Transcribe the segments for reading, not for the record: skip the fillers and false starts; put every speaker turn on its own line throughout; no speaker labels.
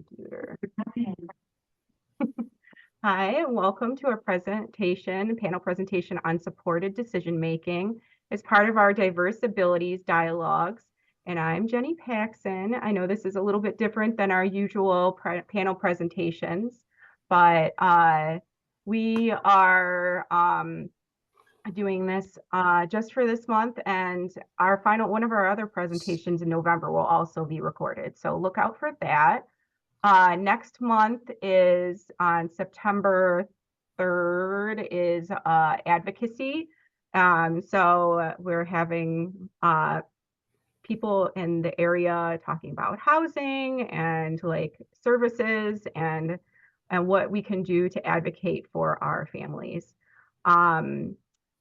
computer. Hi, and welcome to our panel presentation on supported decision-making as part of our Diverse Abilities Dialogues. And I'm Jenny Paxson. I know this is a little bit different than our usual panel presentations, but we are doing this just for this month, and one of our other presentations in November will also be recorded. So look out for that. Next month is on September 3rd is advocacy. So we're having people in the area talking about housing and like services and what we can do to advocate for our families.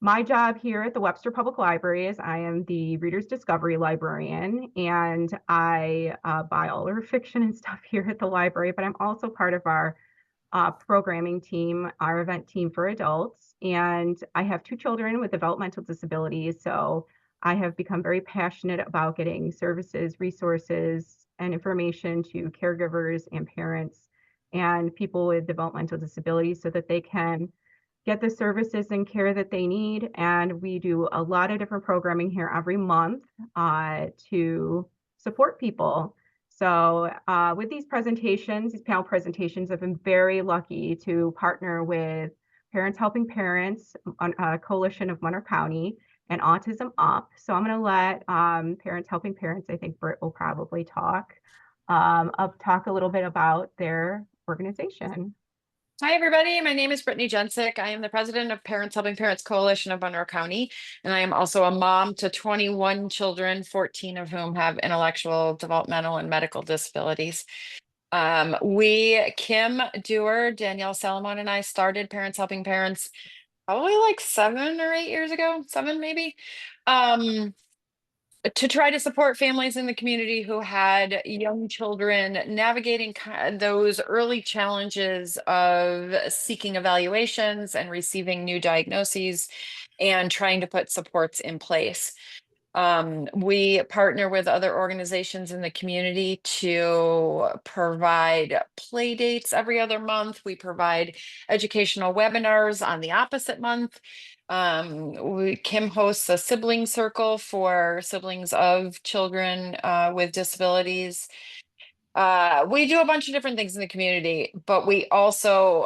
My job here at the Webster Public Library is I am the Reader's Discovery Librarian, and I buy all our fiction and stuff here at the library, but I'm also part of our programming team, our event team for adults. And I have 2 children with developmental disabilities, so I have become very passionate about getting services, resources, and information to caregivers and parents and people with developmental disabilities so that they can get the services and care that they need. And we do a lot of different programming here every month to support people. So with these presentations, these panel presentations, I've been very lucky to partner with Parents Helping Parents, a coalition of Monroe County, and Autism Up. So I'm going to let Parents Helping Parents, I think Britt will probably talk a little bit about their organization.
Hi, everybody. My name is Brittany Jensick. I am the president of Parents Helping Parents Coalition of Monroe County, and I am also a mom to 21 children, 14 of whom have intellectual, developmental, and medical disabilities. Kim Dewar, Danielle Salamone, and I started Parents Helping Parents probably like 7 or 8 years ago, 7 maybe. To try to support families in the community who had young children navigating those early challenges of seeking evaluations and receiving new diagnoses and trying to put supports in place. We partner with other organizations in the community to provide play dates every other month. We provide educational webinars on the opposite month. Kim hosts a sibling circle for siblings of children with disabilities. We do a bunch of different things in the community, but we also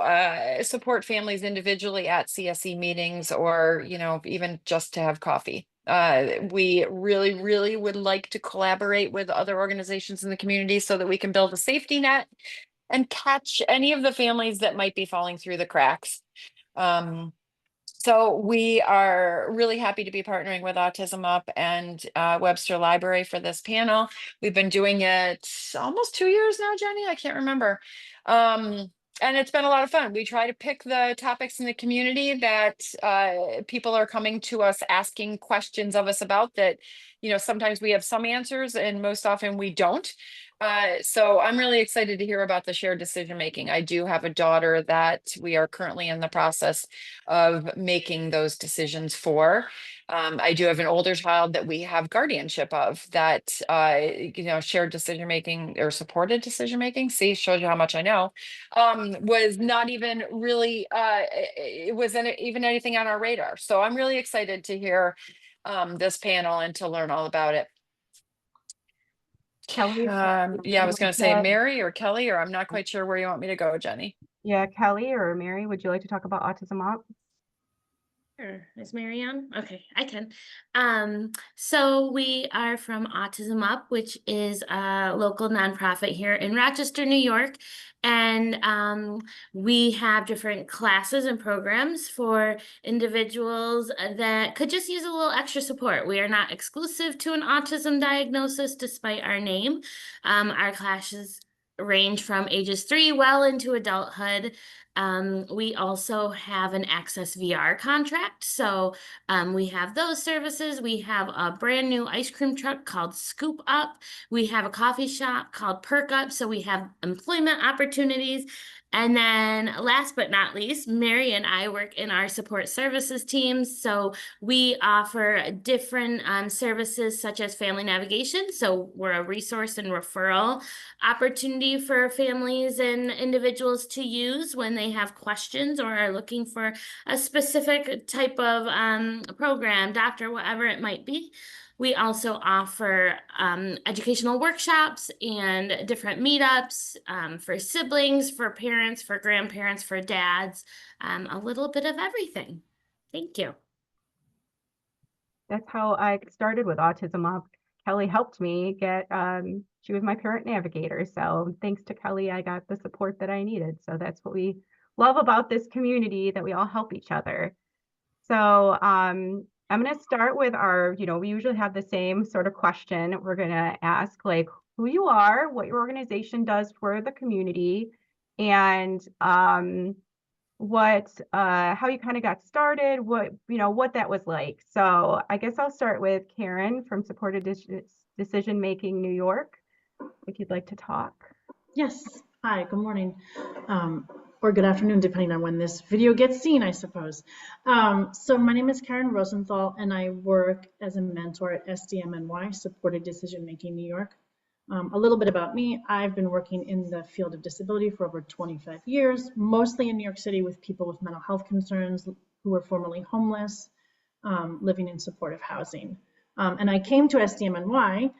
support families individually at CSE meetings or, even just to have coffee. We really, really would like to collaborate with other organizations in the community so that we can build a safety net and catch any of the families that might be falling through the cracks. So we are really happy to be partnering with Autism Up and Webster Library for this panel. We've been doing it almost 2 years now, Jenny. I can't remember. And it's been a lot of fun. We try to pick the topics in the community that people are coming to us asking questions of us about that, sometimes we have some answers and most often we don't. So I'm really excited to hear about the shared decision making. I do have a daughter that we are currently in the process of making those decisions for. I do have an older child that we have guardianship of that, shared decision making or supported decision making. See, shows you how much I know. Was not even really, it wasn't even anything on our radar. So I'm really excited to hear this panel and to learn all about it.
Kelly?
Yeah, I was going to say Mary or Kelly, or I'm not quite sure where you want me to go, Jenny.
Yeah, Kelly or Mary, would you like to talk about Autism Up?
Sure. Is Mary on? Okay, I can. So we are from Autism Up, which is a local nonprofit here in Rochester, New York. And we have different classes and programs for individuals that could just use a little extra support. We are not exclusive to an autism diagnosis, despite our name. Our classes range from ages 3 well into adulthood. We also have an Access VR contract. So we have those services. We have a brand new ice cream truck called Scoop Up. We have a coffee shop called Perk Up. So we have employment opportunities. And then last but not least, Mary and I work in our support services teams. So we offer different services such as family navigation. So we're a resource and referral opportunity for families and individuals to use when they have questions or are looking for a specific type of program, doctor, whatever it might be. We also offer educational workshops and different meetups for siblings, for parents, for grandparents, for dads, a little bit of everything. Thank you.
That's how I started with Autism Up. Kelly helped me get, she was my parent navigator. So thanks to Kelly, I got the support that I needed. So that's what we love about this community, that we all help each other. So I'm going to start with our, we usually have the same sort of question. We're going to ask like who you are, what your organization does for the community, and how you kind of got started, what that was like. So I guess I'll start with Karen from Supported Decision Making New York, if you'd like to talk.
Yes. Hi, good morning. Or good afternoon, depending on when this video gets seen, I suppose. So my name is Karen Rosenthal, and I work as a mentor at SDMNY, Supported Decision Making New York. A little bit about me. I've been working in the field of disability for over 25 years, mostly in New York City with people with mental health concerns who were formerly homeless, living in supportive housing. And I came to SDMNY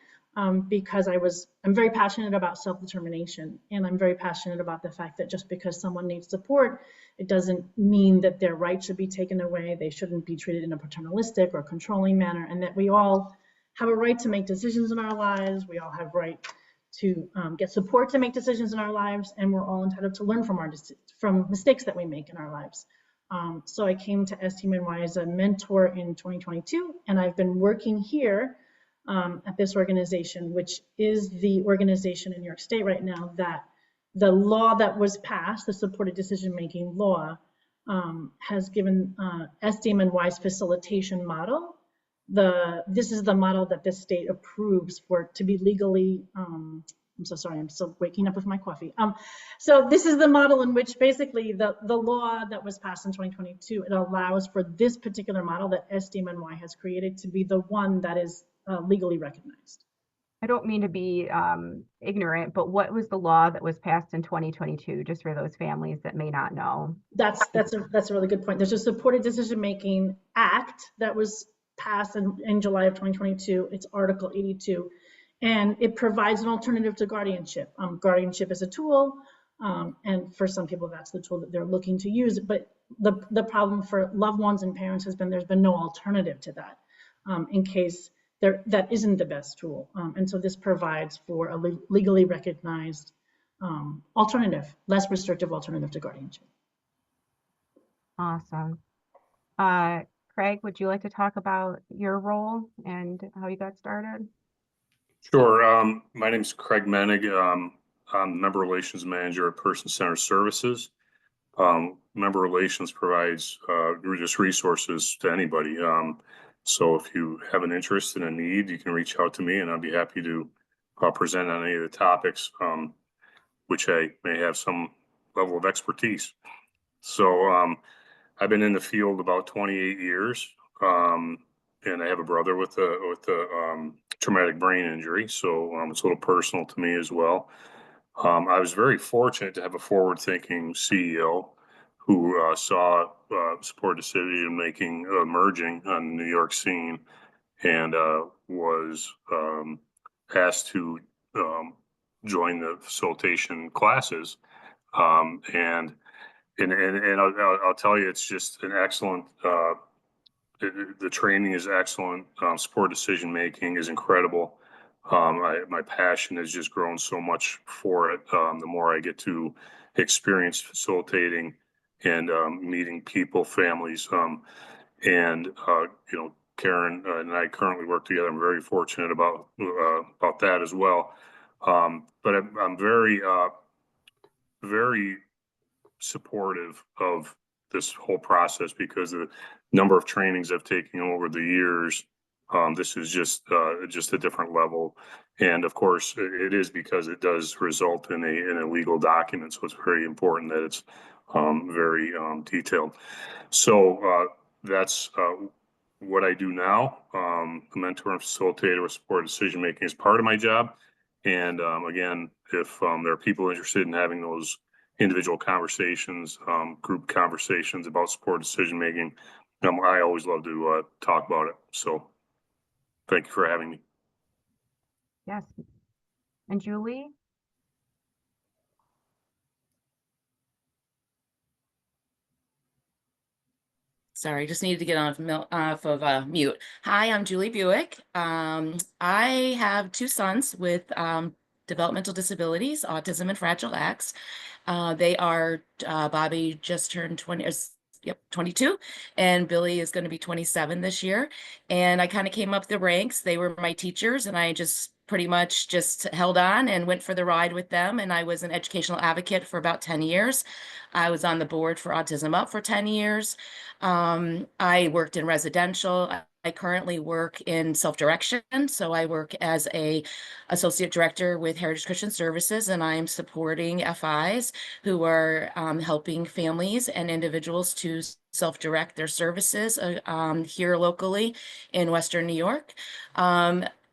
because I'm very passionate about self-determination, and I'm very passionate about the fact that just because someone needs support, it doesn't mean that their rights should be taken away. They shouldn't be treated in a paternalistic or controlling manner, and that we all have a right to make decisions in our lives. We all have right to get support to make decisions in our lives, and we're all entitled to learn from mistakes that we make in our lives. So I came to SDMNY as a mentor in 2022, and I've been working here at this organization, which is the organization in New York State right now that the law that was passed, the supported decision-making law, has given SDMNY's facilitation model. This is the model that the state approves for to be legally, I'm so sorry, I'm still waking up with my coffee. So this is the model in which basically the law that was passed in 2022, it allows for this particular model that SDMNY has created to be the one that is legally recognized.
I don't mean to be ignorant, but what was the law that was passed in 2022, just for those families that may not know?
That's a really good point. There's a Supported Decision Making Act that was passed in July of 2022. It's Article 82, and it provides an alternative to guardianship. Guardianship is a tool, and for some people that's the tool that they're looking to use. But the problem for loved ones and parents has been there's been no alternative to that in case that isn't the best tool. And so this provides for a legally recognized alternative, less restrictive alternative to guardianship.
Awesome. Craig, would you like to talk about your role and how you got started?
Sure. My name is Craig Menig. I'm Member Relations Manager at Person-Centered Services. Member Relations provides just resources to anybody. So if you have an interest and a need, you can reach out to me, and I'll be happy to present on any of the topics which I may have some level of expertise. So I've been in the field about 28 years, and I have a brother with a traumatic brain injury, so it's a little personal to me as well. I was very fortunate to have a forward-thinking CEO who saw supported decision making emerging on the New York scene, and was asked to join the facilitation classes. And I'll tell you, it's just an excellent. The training is excellent. Supported decision making is incredible. My passion has just grown so much for it. The more I get to experience facilitating and meeting people, families, and Karen and I currently work together. I'm very fortunate about that as well. But I'm very supportive of this whole process because the number of trainings I've taken over the years, this is just a different level. And of course, it is because it does result in a legal document. So it's very important that it's very detailed. So that's what I do now. A mentor and facilitator with support decision making is part of my job. And again, if there are people interested in having those individual conversations, group conversations about support decision making, I always love to talk about it. So thank you for having me.
Yes. And Julie?
Sorry, just needed to get off of mute. Hi, I'm Julie Buick. I have two sons with developmental disabilities, autism and Fragile X. They are, Bobby just turned 22, and Billy is going to be 27 this year. And I kind of came up the ranks. They were my teachers, and I just pretty much just held on and went for the ride with them. And I was an educational advocate for about 10 years. I was on the board for Autism Up for 10 years. I worked in residential. I currently work in self-direction. So I work as a associate director with Heritage Christian Services, and I am supporting FIs who are helping families and individuals to self-direct their services here locally in Western New York.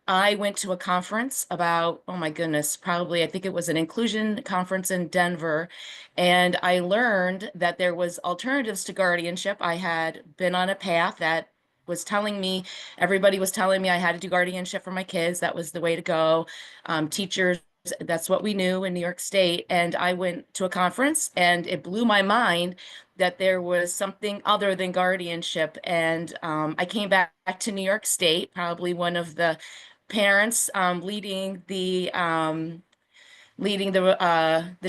I went to a conference about, oh my goodness, probably, I think it was an inclusion conference in Denver, and I learned that there was alternatives to guardianship. I had been on a path that was telling me, everybody was telling me I had to do guardianship for my kids. That was the way to go. Teachers, that's what we knew in New York State. And I went to a conference and it blew my mind that there was something other than guardianship. And I came back to New York State, probably one of the parents leading the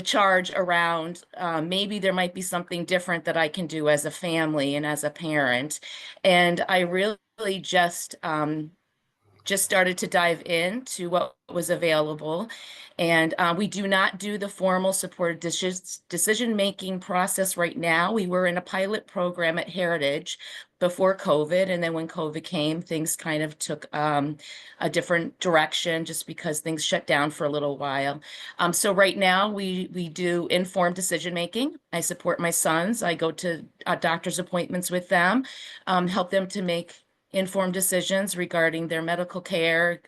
charge around maybe there might be something different that I can do as a family and as a parent. And I really just started to dive into what was available. And we do not do the formal supported decision-making process right now. We were in a pilot program at Heritage before COVID. And then when COVID came, things kind of took a different direction just because things shut down for a little while. So right now we do informed decision-making. I support my sons. I go to doctor's appointments with them, help them to make informed decisions regarding their medical care,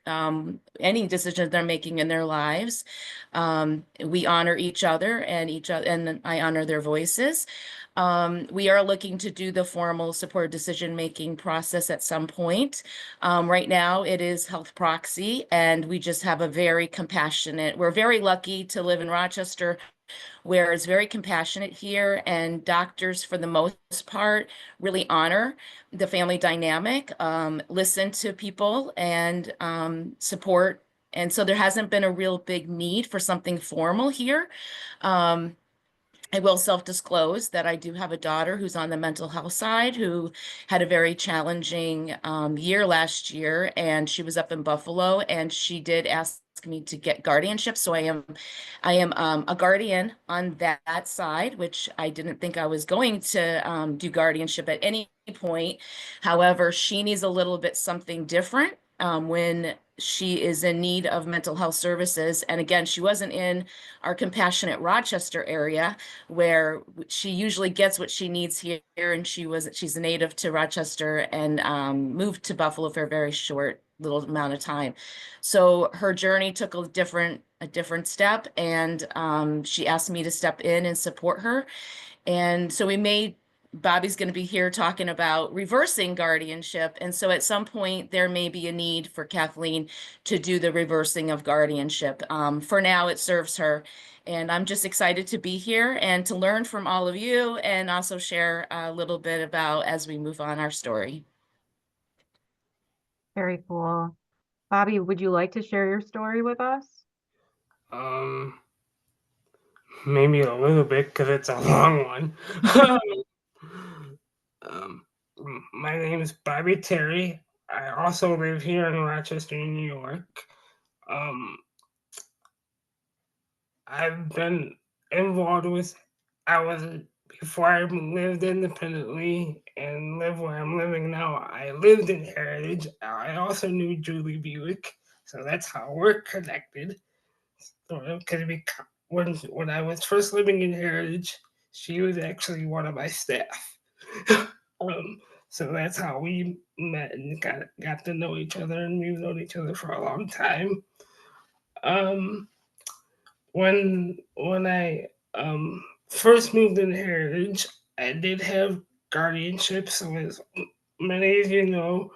any decisions they're making in their lives. We honor each other and I honor their voices. We are looking to do the formal support decision-making process at some point. Right now it is health proxy, and we just have we're very lucky to live in Rochester, where it's very compassionate here, and doctors, for the most part, really honor the family dynamic, listen to people, and support. And so there hasn't been a real big need for something formal here. I will self-disclose that I do have a daughter who's on the mental health side who had a very challenging year last year, and she was up in Buffalo, and she did ask me to get guardianship. So I am a guardian on that side, which I didn't think I was going to do guardianship at any point. However, she needs a little bit something different when she is in need of mental health services. And again, she wasn't in our compassionate Rochester area where she usually gets what she needs here. And she's a native to Rochester and moved to Buffalo for a very short little amount of time. So her journey took a different step, and she asked me to step in and support her. And so Bobby's going to be here talking about reversing guardianship. And so at some point there may be a need for Kathleen to do the reversing of guardianship. For now, it serves her. And I'm just excited to be here and to learn from all of you, and also share a little bit about as we move on our story.
Very cool. Bobby, would you like to share your story with us?
Maybe a little bit because it's a long one. My name is Bobby Terry. I also live here in Rochester, New York. I've been involved with I wasn't before I lived independently and live where I'm living now. I lived in Heritage. I also knew Julie Buick, so that's how we're connected. Because when I was first living in Heritage, she was actually one of my staff. um, so that's how we met and got to know each other, and we've known each other for a long time. Um, when I first moved into Heritage, I did have guardianship. So as many of you know,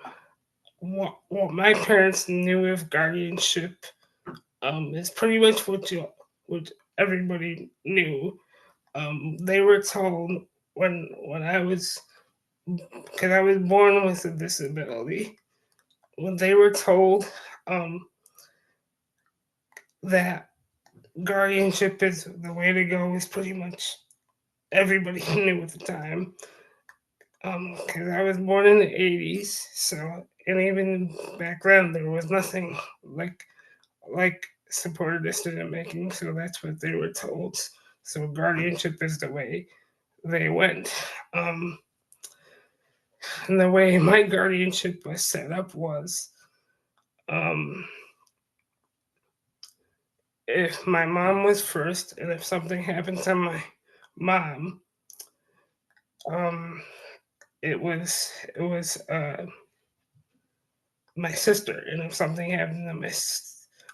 what my parents knew of guardianship is pretty much what everybody knew. They were told when I was because I was born with a disability. When they were told um, that guardianship is the way to go, is pretty much everybody knew at the time. Because I was born in the 80s, so and even back then there was nothing like supported decision making, so that's what they were told. So guardianship is the way they went. And the way my guardianship was set up was um, if my mom was first, and if something happened to my mom, um, it was my sister, and if something happened to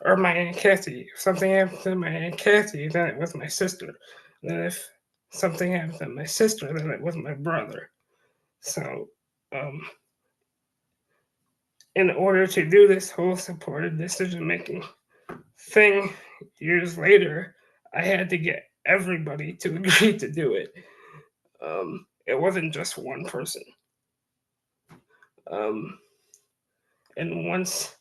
or my Aunt Kathy, if something happened to my Aunt Kathy, then it was my sister. And then if something happened to my sister, then it was my brother. So, um, in order to do this whole supported decision making thing, years later, I had to get everybody to agree to do it. It wasn't just one person. Um, and once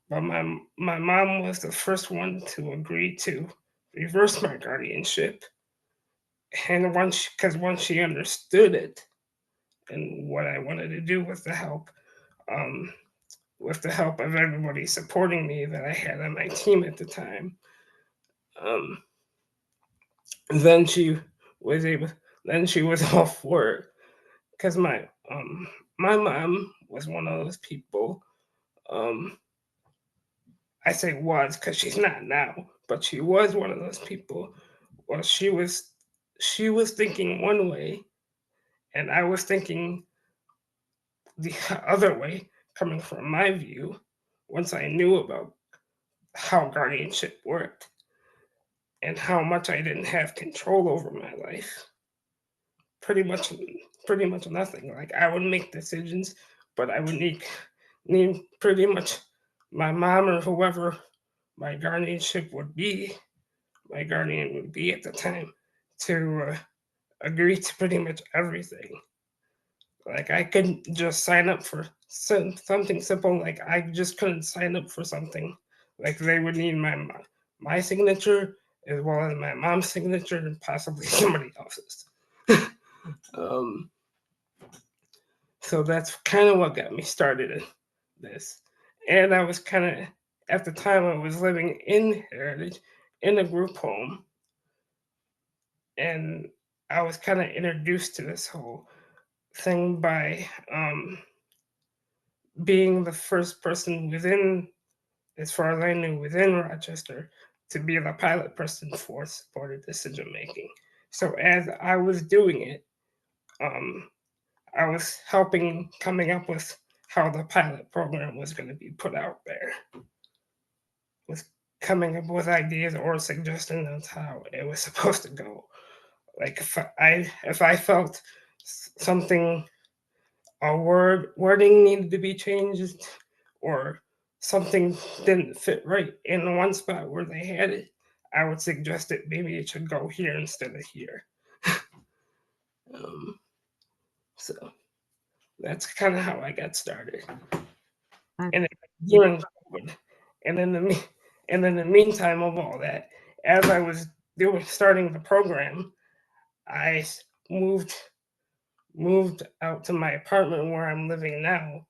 But my mom was the first one to agree to reverse my guardianship, and once she understood it and what I wanted to do um, with the help of everybody supporting me that I had on my team at the time, um, then she was able. Then she was all for it because my mom was one of those people. Um, I say was because she's not now, but she was one of those people. Well, she was thinking one way, and I was thinking the other way, coming from my view. Once I knew about how guardianship worked and how much I didn't have control over my life, pretty much, pretty much nothing. Like I would make decisions, but I would need pretty much my mom or whoever my guardianship would be, my guardian would be at the time, to agree to pretty much everything. Like I couldn't just sign up for something simple. Like I just couldn't sign up for something. Like they would need my signature as well as my mom's signature and possibly somebody else's. um, so that's kind of what got me started in this. And I was kind of at the time I was living in Heritage in a group home, and I was kind of introduced to this whole thing by being the first person within, as far as I knew, within Rochester to be the pilot person for supported decision making. So as I was doing it, um, I was helping coming up with how the pilot program was going to be put out there, with coming up with ideas or suggestions on how it was supposed to go. Like if I felt something, a wording needed to be changed, or something didn't fit right in the one spot where they had it, I would suggest that maybe it should go here instead of here. um, so that's kind of how I got started. And during COVID, and in the meantime of all that, as I was starting the program, I moved moved out to my apartment where I'm living now,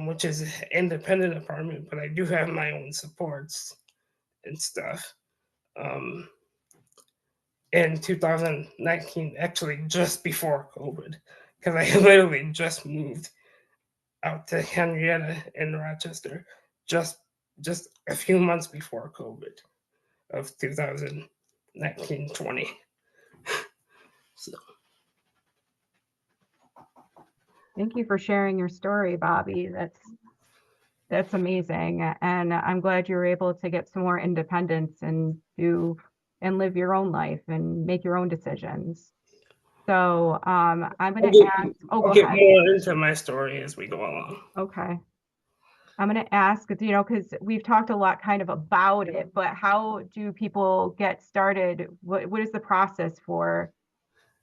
which is an independent apartment, but I do have my own supports and stuff. Um, in 2019, actually just before COVID, because I literally just moved out to Henrietta in Rochester just a few months before COVID of 2019-20. So
Thank you for sharing your story, Bobby. That's amazing. And I'm glad you were able to get some more independence and live your own life and make your own decisions. So I'm going to ask,
I'll
go
get
ahead.
more into my story as we go along.
Okay. I'm going to ask, because we've talked a lot kind of about it, but how do people get started? What is the process for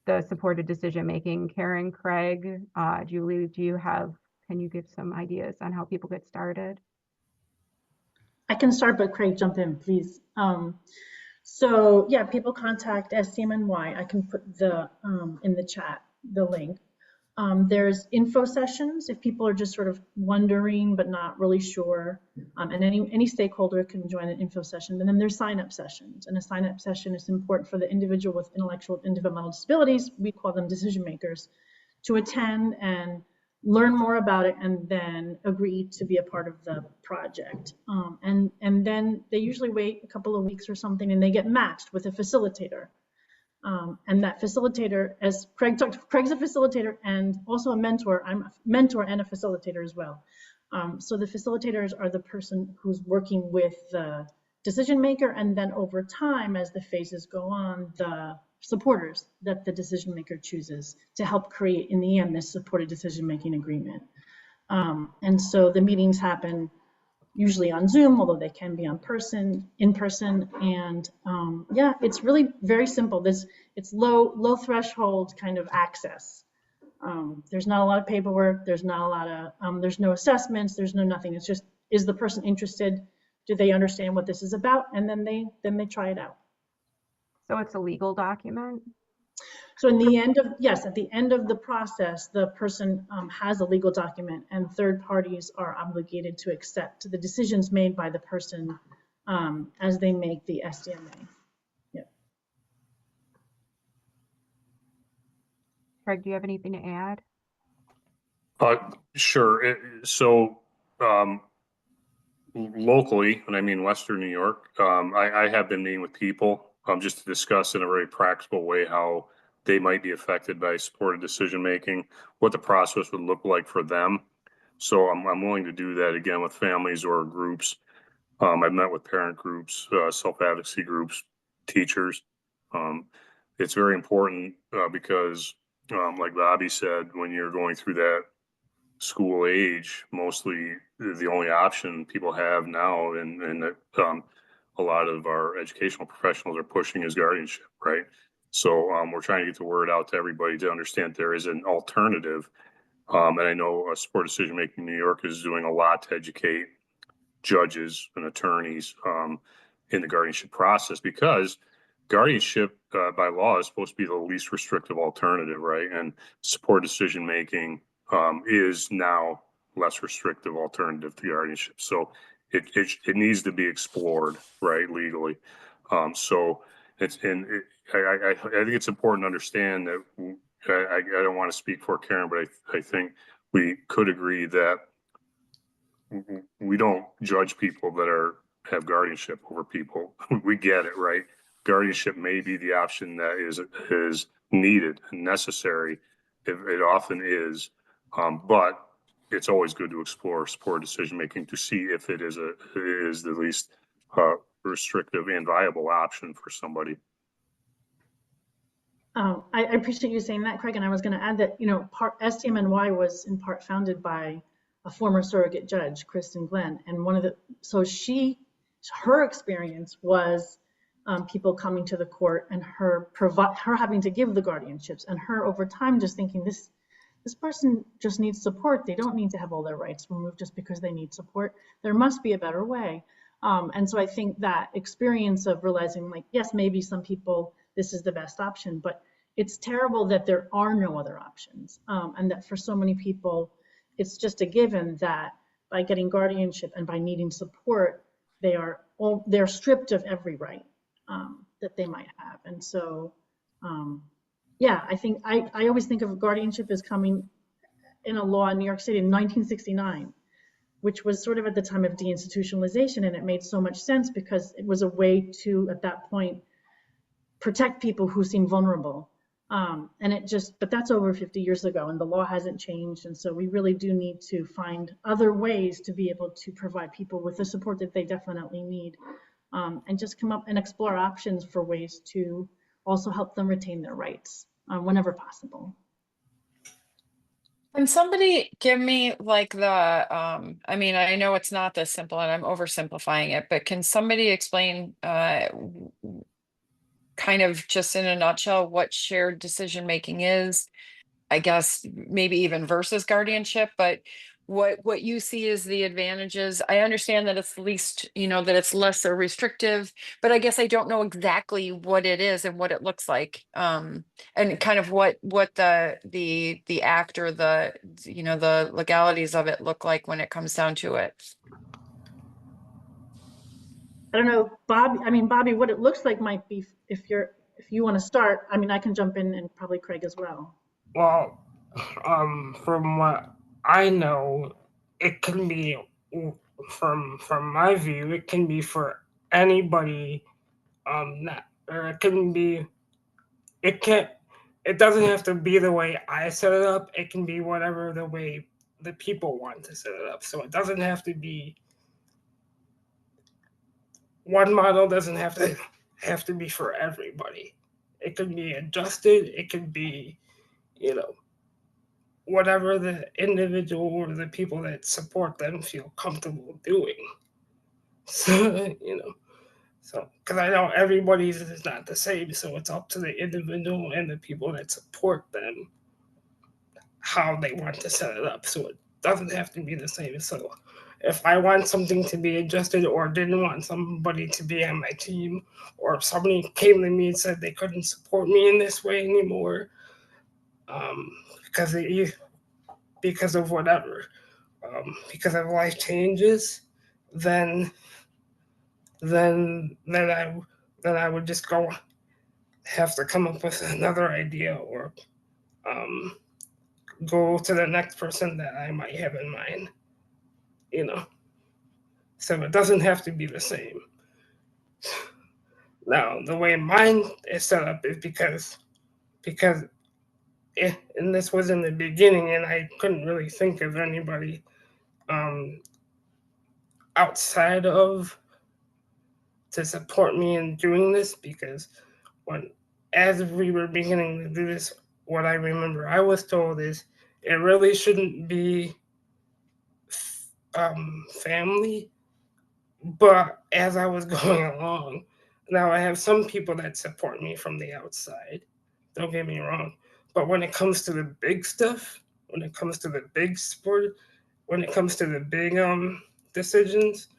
the supported decision making? Karen, Craig, Julie, can you give some ideas on how people get started?
I can start, but Craig, jump in, please. So yeah, people contact SDMNY. I can put in the chat the link. There's info sessions if people are just sort of wondering but not really sure, and any stakeholder can join an info session. And then there's sign-up sessions, and a sign-up session is important for the individual with intellectual and developmental disabilities. We call them decision makers, to attend and learn more about it and then agree to be a part of the project. And then they usually wait a couple of weeks or something, and they get matched with a facilitator. And that facilitator, as Craig talked, Craig's a facilitator and also a mentor. I'm a mentor and a facilitator as well. So the facilitators are the person who's working with the decision maker, and then over time, as the phases go on, the supporters that the decision maker chooses to help create, in the end, this supported decision making agreement. And so the meetings happen usually on Zoom, although they can be in person. And yeah, it's really very simple. It's low threshold kind of access. There's not a lot of paperwork. There's not a lot of, there's no assessments. There's no nothing. It's just, is the person interested? Do they understand what this is about? And then they try it out.
So it's a legal document?
So in the end of, yes, at the end of the process, the person has a legal document, and third parties are obligated to accept the decisions made by the person as they make the SDMA. Yeah.
Craig, do you have anything to add?
Sure. So locally, and I mean Western New York, I have been meeting with people just to discuss in a very practical way how they might be affected by supported decision making, what the process would look like for them. So I'm willing to do that again with families or groups. I've met with parent groups, self-advocacy groups, teachers. It's very important because, like Bobby said, when you're going through that school age, mostly the only option people have now, and that a lot of our educational professionals are pushing, is guardianship, right? So we're trying to get the word out to everybody to understand there is an alternative. And I know Supported Decision Making New York is doing a lot to educate judges and attorneys in the guardianship process, because guardianship by law is supposed to be the least restrictive alternative, right? And supported decision making is now less restrictive alternative to guardianship. So it needs to be explored, right, legally. So it's, I think it's important to understand that I don't want to speak for Karen, but I think we could agree that we don't judge people that have guardianship over people. We get it, right? Guardianship may be the option that is needed and necessary. It often is, but it's always good to explore supported decision making to see if it is the least restrictive and viable option for somebody.
I appreciate you saying that, Craig. And I was going to add that, SDMNY was in part founded by a former surrogate judge, Kristen Glenn, and her experience was people coming to the court and her having to give the guardianships, and her over time just thinking this person just needs support. They don't need to have all their rights removed just because they need support. There must be a better way. And so I think that experience of realizing, like, yes, maybe some people, this is the best option, but it's terrible that there are no other options. And that for so many people, it's just a given that by getting guardianship and by needing support, they're stripped of every right. that they might have. And so, yeah, I think I always think of guardianship as coming in a law in New York City in 1969, which was sort of at the time of deinstitutionalization, and it made so much sense because it was a way to, at that point, protect people who seem vulnerable. And it just, but that's over 50 years ago, and the law hasn't changed. And so we really do need to find other ways to be able to provide people with the support that they definitely need, and just come up and explore options for ways to also help them retain their rights whenever possible.
Can somebody give me like I mean, I know it's not this simple and I'm oversimplifying it, but can somebody explain kind of just in a nutshell what shared decision making is? I guess maybe even versus guardianship, but what you see as the advantages. I understand that it's least, that it's less restrictive, but I guess I don't know exactly what it is and what it looks like. And kind of what the act or the legalities of it look like when it comes down to it.
I don't know, Bobby, what it looks like might be, if you want to start, I mean, I can jump in, and probably Craig as well.
Well, from what I know, it can be, from my view, it can be for anybody. Not, or it can be. It can't. It doesn't have to be the way I set it up. It can be whatever the way the people want to set it up. So it doesn't have to be. One model doesn't have to be for everybody. It can be adjusted. It can be, whatever the individual or the people that support them feel comfortable doing. So, because I know everybody's is not the same, so it's up to the individual and the people that support them how they want to set it up. So it doesn't have to be the same. So if I want something to be adjusted or didn't want somebody to be on my team, or if somebody came to me and said they couldn't support me in this way anymore, because of whatever, because of life changes, then I would just have to come up with another idea, or go to the next person that I might have in mind. So it doesn't have to be the same. Now, the way mine is set up is because and this was in the beginning, and I couldn't really think of anybody outside of to support me in doing this, because as we were beginning to do this, what I remember I was told is it really shouldn't be family. But as I was going along, now I have some people that support me from the outside. Don't get me wrong. But when it comes to the big stuff, when it comes to the big sport, when it comes to the big decisions,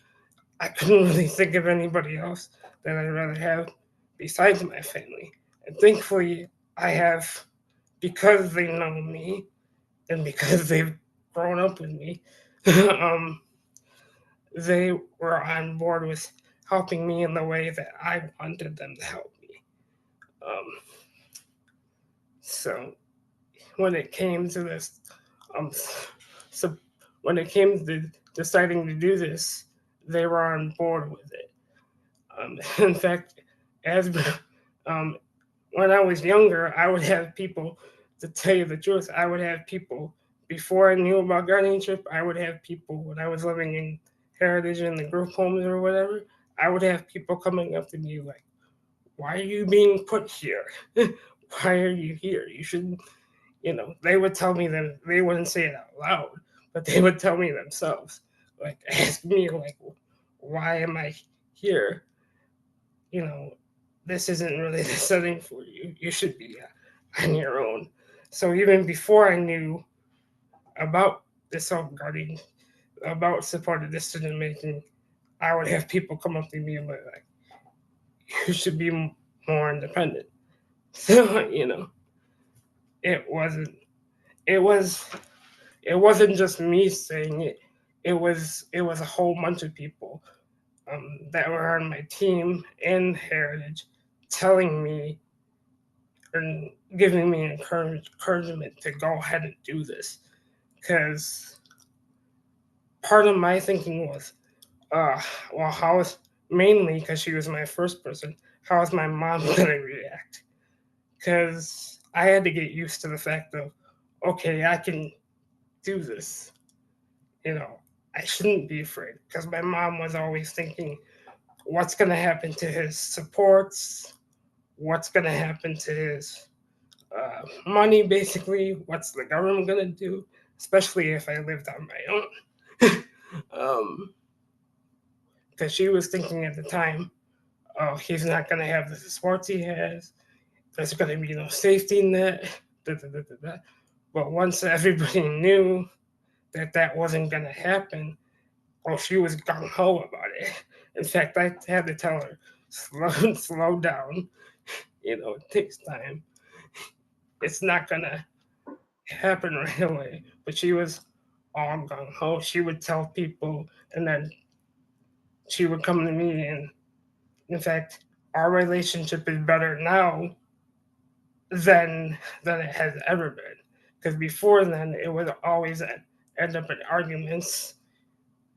I couldn't really think of anybody else that I'd rather have besides my family. And thankfully, I have, because they know me and because they've grown up with me, they were on board with helping me in the way that I wanted them to help me. So when it came to this, so when it came to deciding to do this, they were on board with it. In fact, as when I was younger, I would have people, to tell you the truth, I would have people, before I knew about guardianship, I would have people, when I was living in Heritage in the group homes or whatever, I would have people coming up to me like, why are you being put here? Why are you here? You should, they would tell me that, they wouldn't say it out loud, but they would tell me themselves, like, ask me, like, why am I here? This isn't really the setting for you. You should be on your own. So even before I knew about the self-guarding, about supported decision making, I would have people come up to me and be like, you should be more independent. So, it wasn't just me saying it. It was a whole bunch of people that were on my team in Heritage telling me and giving me encouragement to go ahead and do this. Because part of my thinking was, well, how is, mainly because she was my first person, how is my mom going to react? Because I had to get used to the fact of, okay, I can do this. You know, I shouldn't be afraid because my mom was always thinking, what's going to happen to his supports? What's going to happen to his money, basically? What's the government going to do? Especially if I lived on my own. Because she was thinking at the time, oh, he's not going to have the supports he has. There's going to be no safety net. Da, da, da, da, da. But once everybody knew that that wasn't going to happen, oh, she was gung ho about it. In fact, I had to tell her, slow down. You know, it takes time. It's not going to happen right away. But she was all gung ho. She would tell people, and then she would come to me. And in fact, our relationship is better now than it has ever been. Because before then, it would always end up in arguments,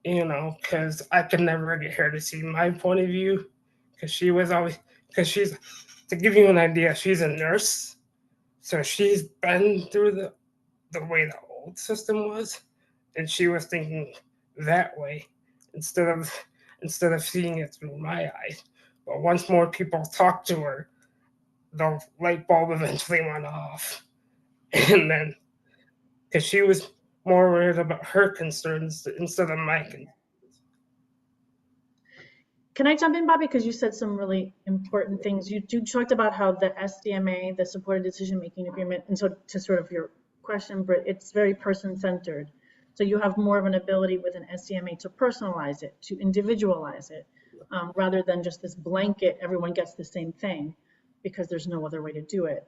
you know, because I could never get her to see my point of view. Because she was always, because she's, to give you an idea, she's a nurse. So she's been through the way the old system was. And she was thinking that way instead of seeing it through my eyes. But once more people talked to her, the light bulb eventually went off. And then, because she was more worried about her concerns instead of my concerns.
Can I jump in, Bobby? Because you said some really important things. You talked about how the SDMA, the Supported Decision-Making Agreement, and so to sort of your question, Britt, it's very person-centered. So you have more of an ability with an SDMA to personalize it, to individualize it, rather than just this blanket, everyone gets the same thing, because there's no other way to do it.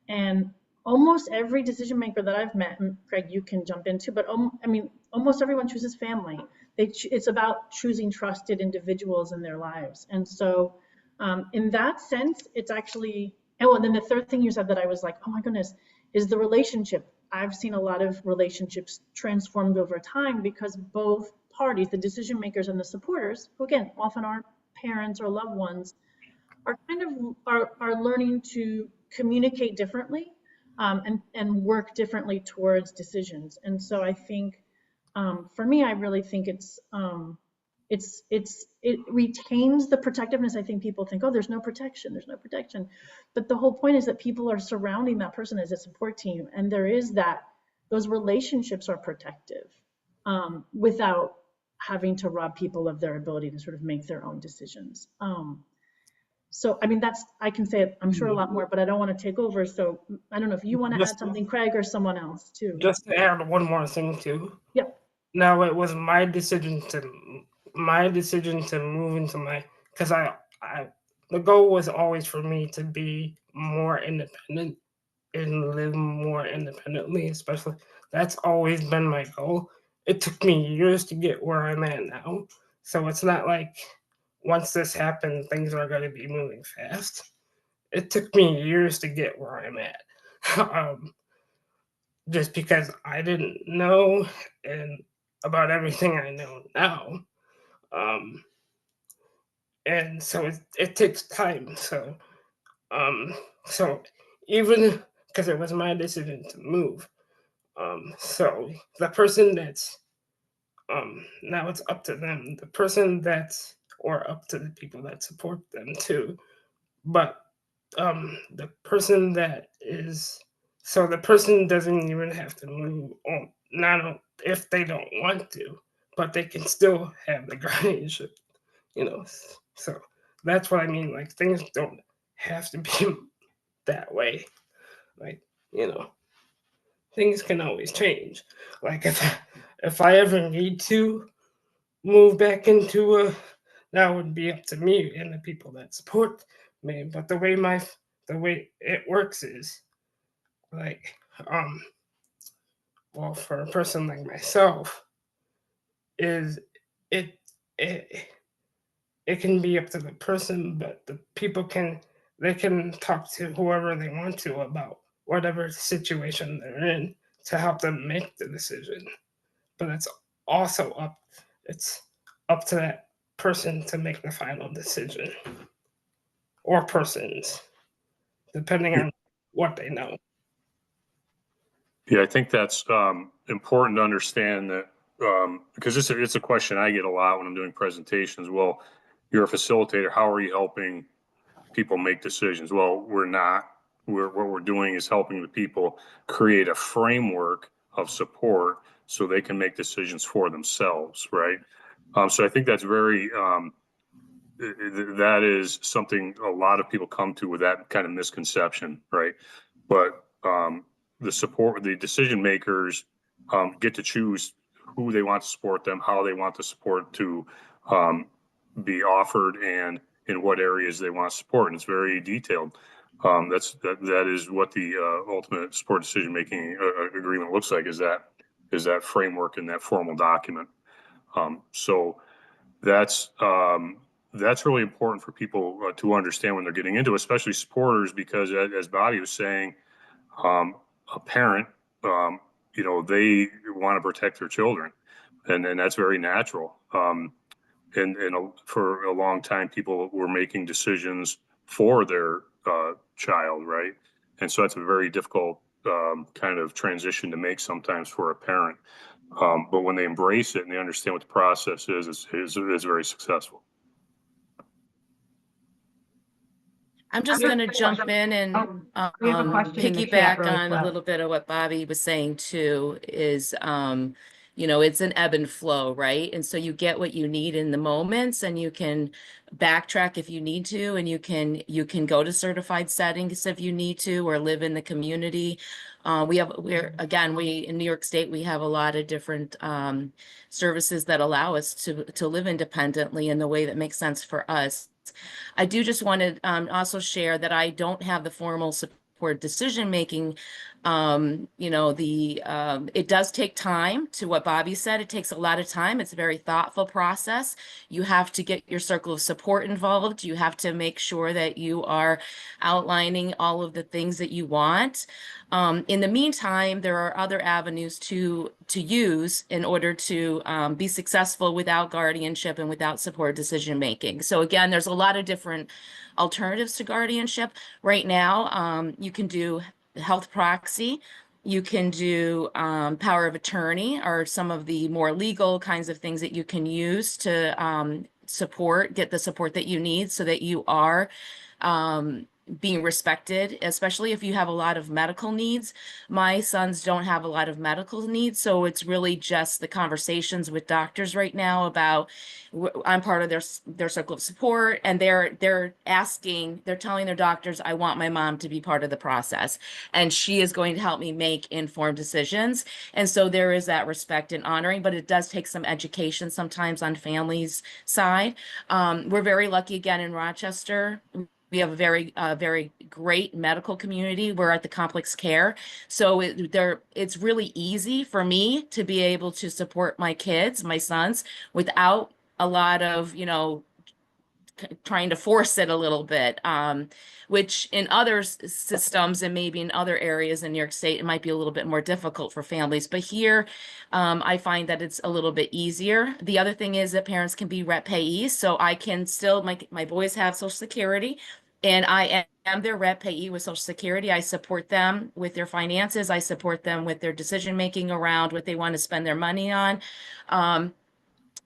And almost every decision maker that I've met, and Craig, you can jump into, but I mean, almost everyone chooses family. It's about choosing trusted individuals in their lives. And so in that sense, it's actually, oh, and then the third thing you said that I was like, oh my goodness, is the relationship. I've seen a lot of relationships transformed over time because both parties, the decision makers and the supporters, who again, often are parents or loved ones, are kind of are learning to communicate differently and work differently towards decisions. And so I think for me, I really think it retains the protectiveness. I think people think, oh, there's no protection, but the whole point is that people are surrounding that person as a support team, and there is that those relationships are protective without having to rob people of their ability to sort of make their own decisions. So, I mean, I can say it, I'm sure a lot more, but I don't want to take over. So I don't know if you want to add something, Craig, or someone else too.
Just to add one more thing too.
Yep.
Now it was my decision to move into because the goal was always for me to be more independent and live more independently, especially that's always been my goal. It took me years to get where I'm at now. So it's not like once this happened, things are going to be moving fast. It took me years to get where I'm at. Just because I didn't know and about everything I know now. Um, and so it takes time. So even because it was my decision to move. So the person that's now it's up to them. The person that's or up to the people that support them too. But the person that is so the person doesn't even have to move on not if they don't want to, but they can still have the guardianship, you know. So that's what I mean. Like things don't have to be that way. Like, you know, things can always change. Like if I ever need to move back into that would be up to me and the people that support me. But the way it works is like well, for a person like myself is it it can be up to the person, but the people they can talk to whoever they want to about whatever situation they're in to help them make the decision. But also it's up to that person to make the final decision, or persons, depending on what they know.
Yeah, I think that's important to understand that because it's a question I get a lot when I'm doing presentations. Well, you're a facilitator. How are you helping people make decisions? Well, we're not. What we're doing is helping the people create a framework of support so they can make decisions for themselves, right? So I think that's that is something a lot of people come to with that kind of misconception, right? But the decision makers get to choose who they want to support them, how they want the support to be offered, and in what areas they want support. And it's very detailed. That is what the ultimate support decision making agreement looks like. Is that framework in that formal document? So that's really important for people to understand when they're getting into, especially supporters, because as Bobby was saying, a parent, they want to protect their children, and that's very natural. And for a long time, people were making decisions for their child, right? And so that's a very difficult kind of transition to make sometimes for a parent. But when they embrace it and they understand what the process is, it's very successful.
I'm just going to jump in and
we have a question in the chat
piggyback
really
on a
quick.
little bit of what Bobby was saying too, is it's an ebb and flow, right? And so you get what you need in the moments, and you can backtrack if you need to, and you can go to certified settings if you need to, or live in the community. We in New York State, we have a lot of different services that allow us to live independently in the way that makes sense for us. I do just want to also share that I don't have the formal support decision making. It does take time. To what Bobby said, it takes a lot of time. It's a very thoughtful process. You have to get your circle of support involved. You have to make sure that you are outlining all of the things that you want. In the meantime, there are other avenues to use in order to be successful without guardianship and without support decision making. So again, there's a lot of different alternatives to guardianship. Right now, you can do health proxy. You can do power of attorney, or some of the more legal kinds of things that you can use to get the support that you need so that you are being respected, especially if you have a lot of medical needs. My sons don't have a lot of medical needs, so it's really just the conversations with doctors right now about, I'm part of their circle of support, and they're telling their doctors, I want my mom to be part of the process, and she is going to help me make informed decisions. And so there is that respect and honoring, but it does take some education sometimes on families' side. We're very lucky again in Rochester. We have a very great medical community. We're at the complex care. So it's really easy for me to be able to support my kids, my sons, without a lot of, trying to force it a little bit, which in other systems and maybe in other areas in New York State, it might be a little bit more difficult for families. But here, I find that it's a little bit easier. The other thing is that parents can be rep payees. So I can still, my boys have Social Security, and I am their rep payee with Social Security. I support them with their finances. I support them with their decision making around what they want to spend their money on.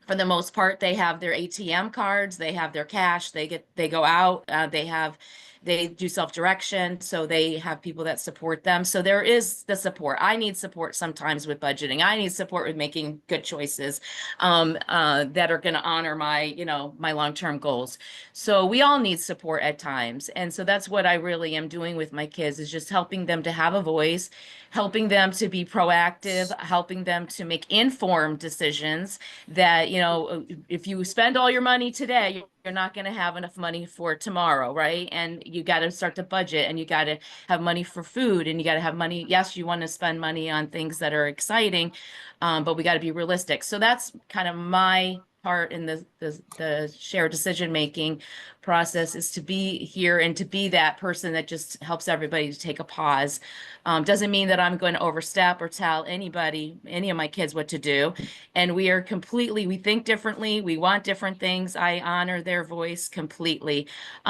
For the most part, they have their ATM cards, they have their cash, they go out, they do self-direction, so they have people that support them. So there is the support. I need support sometimes with budgeting. I need support with making good choices that are going to honor my, my long-term goals. So we all need support at times. And so that's what I really am doing with my kids, is just helping them to have a voice, helping them to be proactive, helping them to make informed decisions that, if you spend all your money today, you're not going to have enough money for tomorrow, right? And you got to start to budget, and you got to have money for food, and you got to have money. Yes, you want to spend money on things that are exciting, but we got to be realistic. So that's kind of my part in the shared decision-making process is to be here and to be that person that just helps everybody to take a pause. Doesn't mean that I'm going to overstep or tell anybody, any of my kids what to do. And we think differently. We want different things. I honor their voice completely.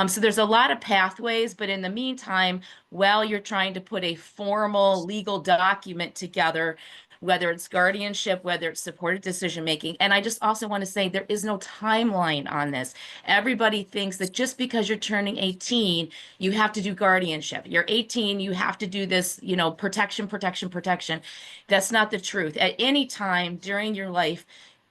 So there's a lot of pathways, but in the meantime, while you're trying to put a formal legal document together, whether it's guardianship, whether it's supported decision making. And I just also want to say there is no timeline on this. Everybody thinks that just because you're turning 18, you have to do guardianship. You're 18, you have to do this, protection, protection, protection. That's not the truth. At any time during your life,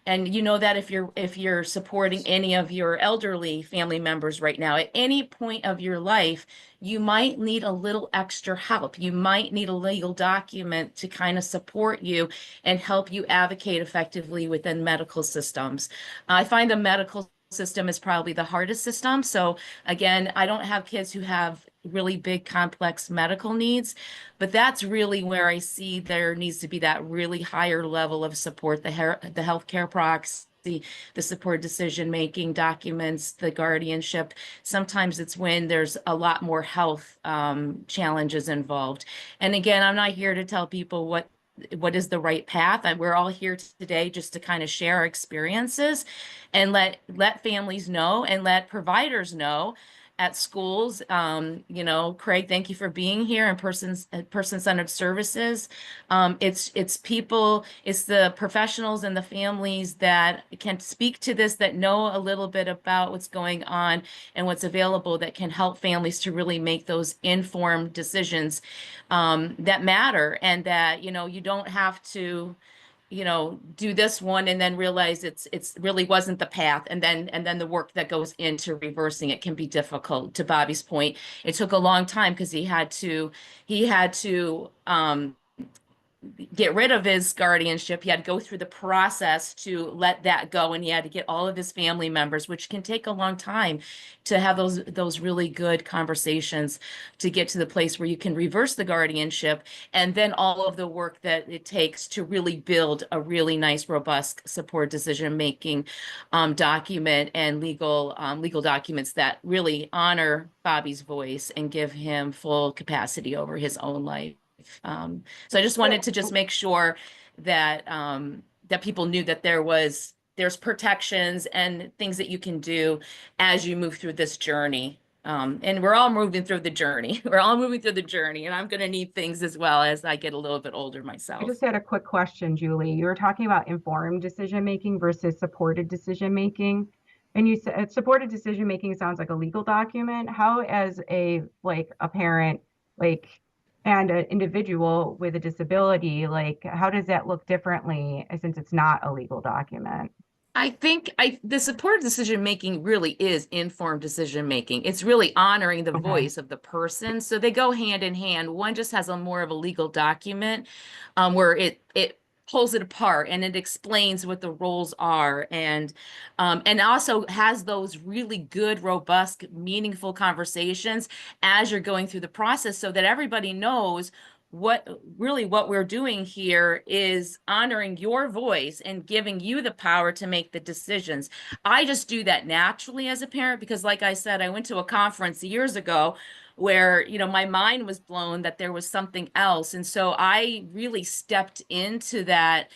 and you know that if you're supporting any of your elderly family members right now, at any point of your life, you might need a little extra help. You might need a legal document to kind of support you and help you advocate effectively within medical systems. I find the medical system is probably the hardest system. So again, I don't have kids who have really big complex medical needs, but that's really where I see there needs to be that really higher level of support, the healthcare proxy, the support decision-making documents, the guardianship. Sometimes it's when there's a lot more health challenges involved. And again, I'm not here to tell people what is the right path. We're all here today just to kind of share our experiences and let families know and let providers know at schools. Craig, thank you for being here, and person-centered services. It's people, it's the professionals and the families that can speak to this, that know a little bit about what's going on and what's available, that can help families to really make those informed decisions that matter, and that, you don't have to do this one and then realize it's really wasn't the path, and then the work that goes into reversing it can be difficult. To Bobby's point, it took a long time because he had to get rid of his guardianship. He had to go through the process to let that go, and he had to get all of his family members, which can take a long time to have those really good conversations to get to the place where you can reverse the guardianship, and then all of the work that it takes to really build a really nice, robust support decision-making document and legal documents that really honor Bobby's voice and give him full capacity over his own life. So I just wanted to just make sure that that people knew that there's protections and things that you can do as you move through this journey. And we're all moving through the journey. We're all moving through the journey, and I'm going to need things as well as I get a little bit older myself.
I just had a quick question, Julie. You were talking about informed decision-making versus supported decision-making. And you said supported decision-making sounds like a legal document. How, as a parent, and an individual with a disability, how does that look differently since it's not a legal document?
I think the supported decision making really is informed decision making. It's really honoring the voice of the person. So they go hand in hand. One just has a more of a legal document where it pulls it apart and it explains what the roles are, and also has those really good, robust, meaningful conversations as you're going through the process, so that everybody knows what we're doing here is honoring your voice and giving you the power to make the decisions. I just do that naturally as a parent because, like I said, I went to a conference years ago where, my mind was blown that there was something else. And so I really stepped into that.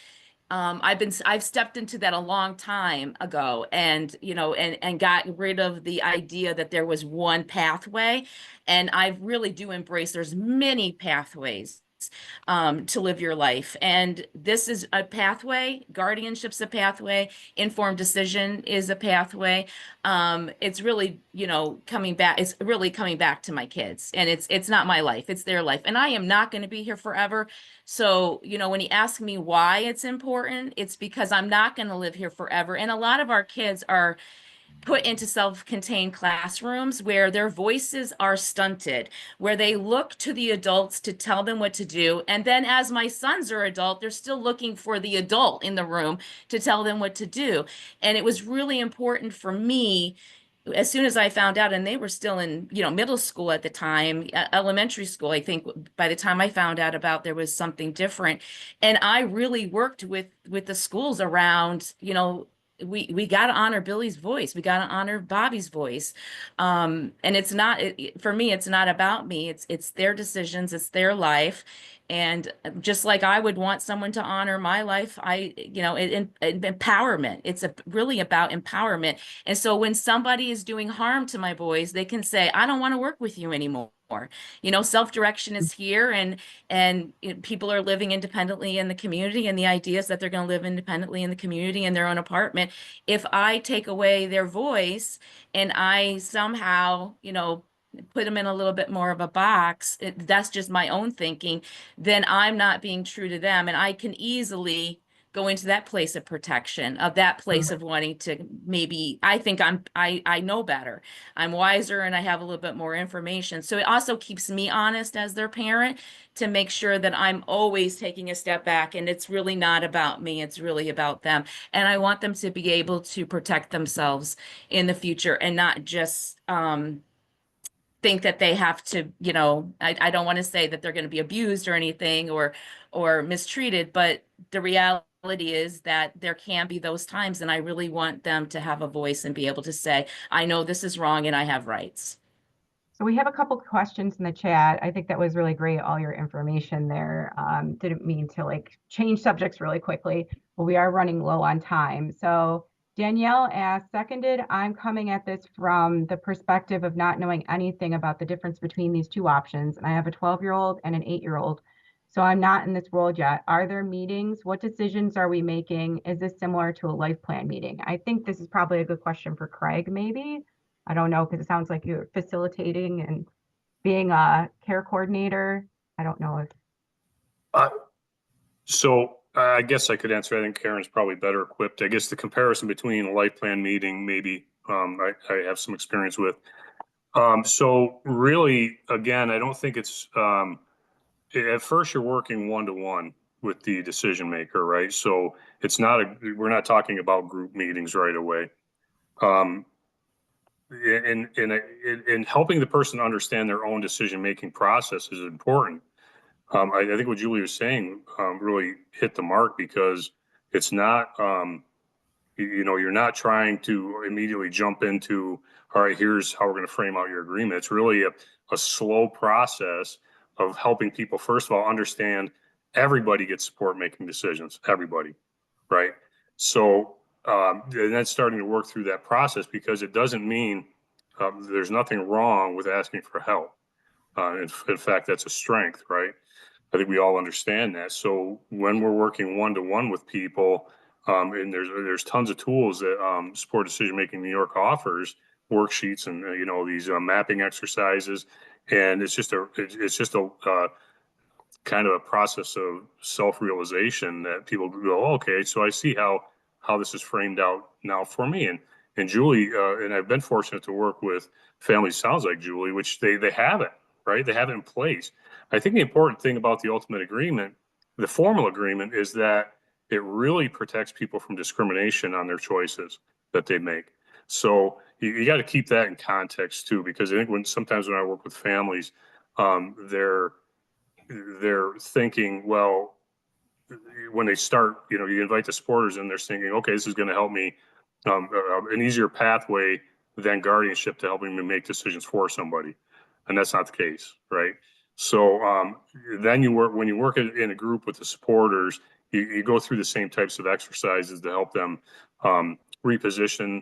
I've stepped into that a long time ago, and and got rid of the idea that there was one pathway. And I really do embrace there's many pathways to live your life. And this is a pathway. Guardianship's a pathway. Informed decision is a pathway. It's really, coming back. It's really coming back to my kids, and it's not my life. It's their life, and I am not going to be here forever. So, when you ask me why it's important, it's because I'm not going to live here forever. And a lot of our kids are put into self-contained classrooms where their voices are stunted, where they look to the adults to tell them what to do. And then as my sons are adult, they're still looking for the adult in the room to tell them what to do. And it was really important for me, as soon as I found out, and they were still in, middle school at the time, elementary school, I think by the time I found out about there was something different. And I really worked with the schools around,
we got to honor Billy's voice. We got to honor Bobby's voice. And it's not, for me, it's not about me. It's their decisions. It's their life. And just like I would want someone to honor my life, empowerment. It's really about empowerment. And so when somebody is doing harm to my boys, they can say, I don't want to work with you anymore. Self-direction is here, and people are living independently in the community, and the idea is that they're going to live independently in the community in their own apartment. If I take away their voice and I somehow, put them in a little bit more of a box, that's just my own thinking, then I'm not being true to them. And I can easily go into that place of protection, of that place of wanting to, maybe I think I know better, I'm wiser, and I have a little bit more information. So it also keeps me honest as their parent, to make sure that I'm always taking a step back, and it's really not about me, it's really about them. And I want them to be able to protect themselves in the future, and not just think that they have to, I don't want to say that they're going to be abused or anything, or mistreated, but the reality is that there can be those times, and I really want them to have a voice and be able to say, I know this is wrong and I have rights.
So we have a couple questions in the chat. I think that was really great, all your information there. Didn't mean to change subjects really quickly, but we are running low on time. So Danielle asked, seconded, I'm coming at this from the perspective of not knowing anything about the difference between these two options. And I have a 12-year-old and an 8-year-old. So I'm not in this world yet. Are there meetings? What decisions are we making? Is this similar to a life plan meeting? I think this is probably a good question for Craig, maybe. I don't know, because it sounds like you're facilitating and being a care coordinator. I don't know if.
So I guess I could answer. I think Karen's probably better equipped. I guess the comparison between a life plan meeting, maybe I have some experience with. So really, again, I don't think it's, at first you're working one-to-one with the decision maker, right? So it's not we're not talking about group meetings right away. In helping the person understand their own decision-making process is important. I think what Julie was saying really hit the mark, because it's not, you're not trying to immediately jump into, all right, here's how we're going to frame out your agreement. It's really a slow process of helping people, first of all, understand everybody gets support making decisions, everybody, right? So, and then starting to work through that process, because it doesn't mean there's nothing wrong with asking for help. In fact, that's a strength, right? I think we all understand that. So when we're working one-to-one with people, and there's tons of tools that Support Decision Making New York offers, worksheets and these mapping exercises, and it's just a kind of a process of self-realization that people go, oh, okay, so I see how this is framed out now for me. And Julie, and I've been fortunate to work with families, sounds like Julie, which they have it, right? They have it in place. I think the important thing about the ultimate agreement, the formal agreement, is that it really protects people from discrimination on their choices that they make. So you got to keep that in context too, because I think sometimes when I work with families, they're thinking, well, when they start, you invite the supporters in, they're thinking, okay, this is going to help me an easier pathway than guardianship to helping me make decisions for somebody. And that's not the case, right? So then when you work in a group with the supporters, you go through the same types of exercises to help them reposition,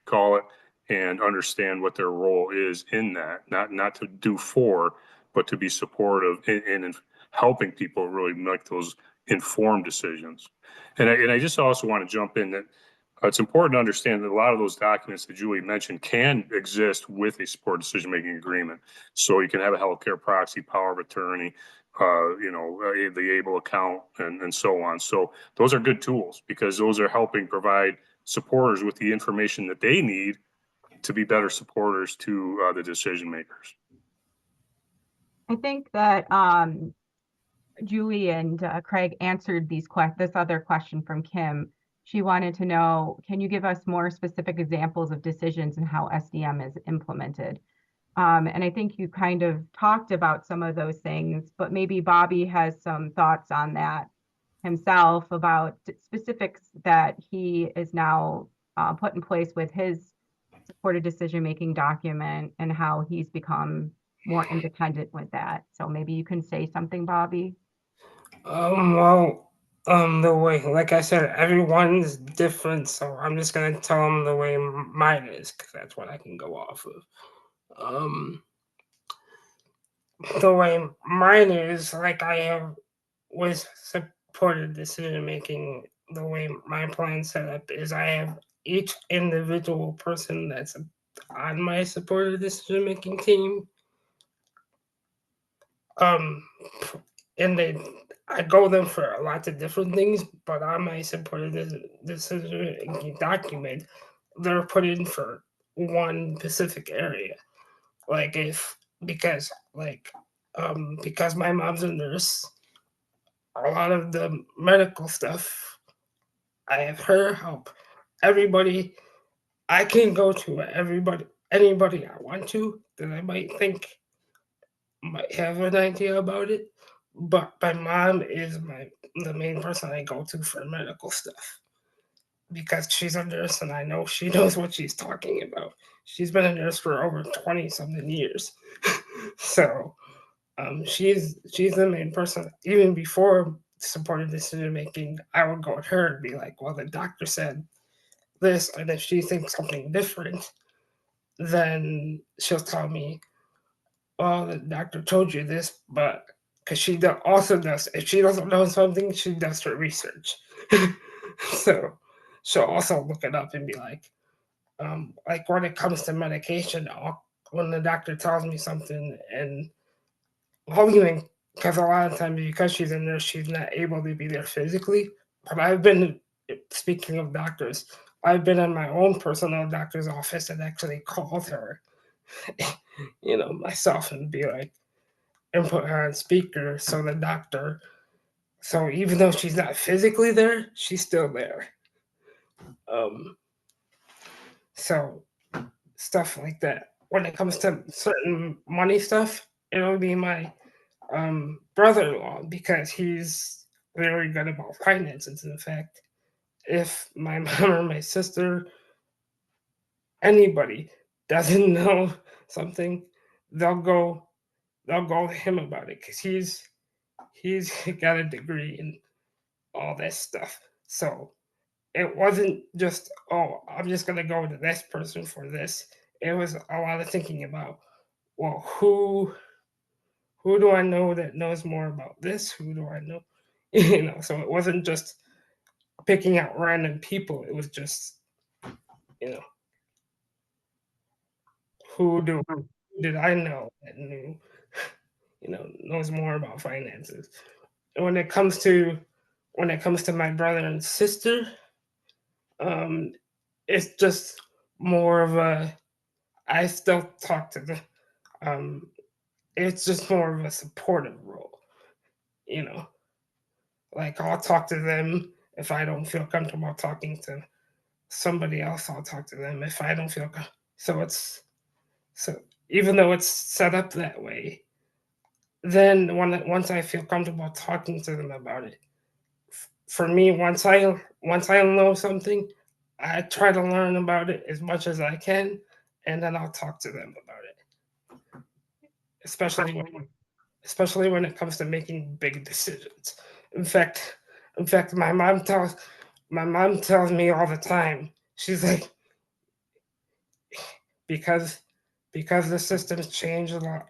call it, and understand what their role is in that, not to do for, but to be supportive in helping people really make those informed decisions. And I just also want to jump in that it's important to understand that a lot of those documents that Julie mentioned can exist with a support decision-making agreement. So you can have a healthcare proxy, power of attorney, the ABLE account, and so on. So those are good tools, because those are helping provide supporters with the information that they need to be better supporters to the decision makers.
I think that Julie and Craig answered this other question from Kim. She wanted to know, can you give us more specific examples of decisions and how SDM is implemented? And I think you kind of talked about some of those things, but maybe Bobby has some thoughts on that. himself about specifics that he is now put in place with his supported decision-making document and how he's become more independent with that. So maybe you can say something, Bobby.
Well, the way, like I said, everyone's different, so I'm just gonna tell them the way mine is, because that's what I can go off of. The way mine is, like I have with supported decision making, the way my plan set up is I have each individual person that's on my supported decision making team. And I go them for lots of different things, but on my supported decision making document, they're put in for one specific area. Like because my mom's a nurse, a lot of the medical stuff, I have her help. Everybody, I can go to anybody I want to that I might think might have an idea about it. But my mom is the main person I go to for medical stuff because she's a nurse and I know she knows what she's talking about. She's been a nurse for over 20 something years. So she's the main person. Even before supported decision making, I would go to her and be like, well, the doctor said this, and if she thinks something different, then she'll tell me, well, the doctor told you this, but because also does, if she doesn't know something, she does her research. So she'll also look it up and be like when it comes to medication, when the doctor tells me something, and I'll even, because a lot of times, because she's a nurse, she's not able to be there physically. But speaking of doctors, I've been in my own personal doctor's office and actually called her, myself, and be like, and put her on speaker so even though she's not physically there, she's still there. So stuff like that. When it comes to certain money stuff, it'll be my brother-in-law, because he's very good about finances. In fact, if my mom or my sister, anybody doesn't know something, they'll go to him about it, because he's got a degree in all this stuff. So it wasn't just, oh, I'm just gonna go to this person for this. It was a lot of thinking about, well, who do I know that knows more about this? Who do I know? So it wasn't just picking out random people. It was just, who did I know that knew, knows more about finances. And when it comes to my brother and sister, it's just more of I still talk to them. It's just more of a supportive role, like I'll talk to them if I don't feel comfortable talking to somebody else. I'll talk to them if I don't feel so even though it's set up that way, then once I feel comfortable talking to them about it, for me, once I know something, I try to learn about it as much as I can, and then I'll talk to them about it. Especially when it comes to making big decisions. In fact, my mom tells me all the time. She's like, because the system's changed a lot.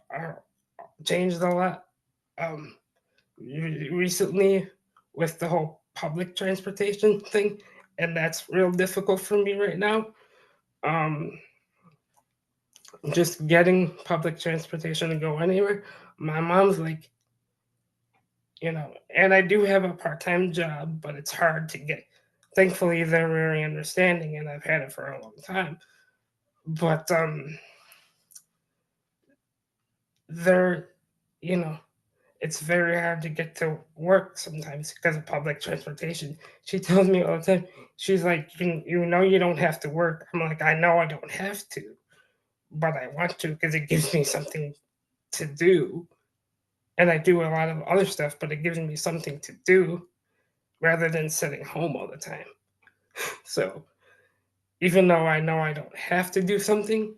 Recently with the whole public transportation thing, and that's real difficult for me right now. Just getting public transportation to go anywhere. My mom's like, and I do have a part-time job, but it's hard to get. Thankfully, they're very understanding, and I've had it for a long time. But they're, it's very hard to get to work sometimes because of public transportation. She tells me all the time, she's like, you don't have to work. I'm like, I know I don't have to, but I want to because it gives me something to do. And I do a lot of other stuff, but it gives me something to do. rather than sitting home all the time. So even though I know I don't have to do something,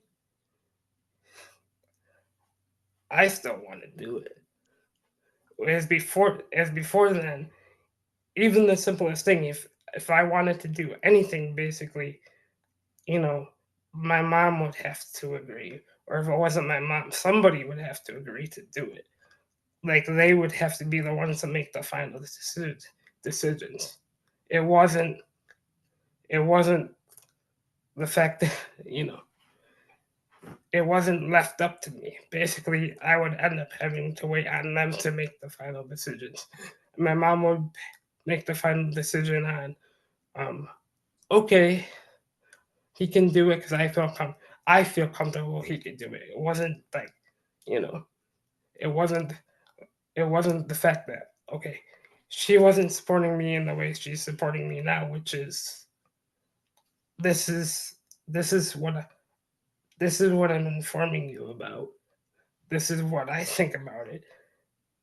I still want to do it. As before then, even the simplest thing, if I wanted to do anything, basically, you know, my mom would have to agree, or if it wasn't my mom, somebody would have to agree to do it. Like they would have to be the ones to make the final decisions. It wasn't. It wasn't the fact that it wasn't left up to me. Basically, I would end up having to wait on them to make the final decisions. My mom would make the final decision on, okay, he can do it because I feel comfortable he could do it. It wasn't like, you know, it wasn't the fact that, okay, she wasn't supporting me in the way she's supporting me now, which is this is this is what I'm informing you about. This is what I think about it.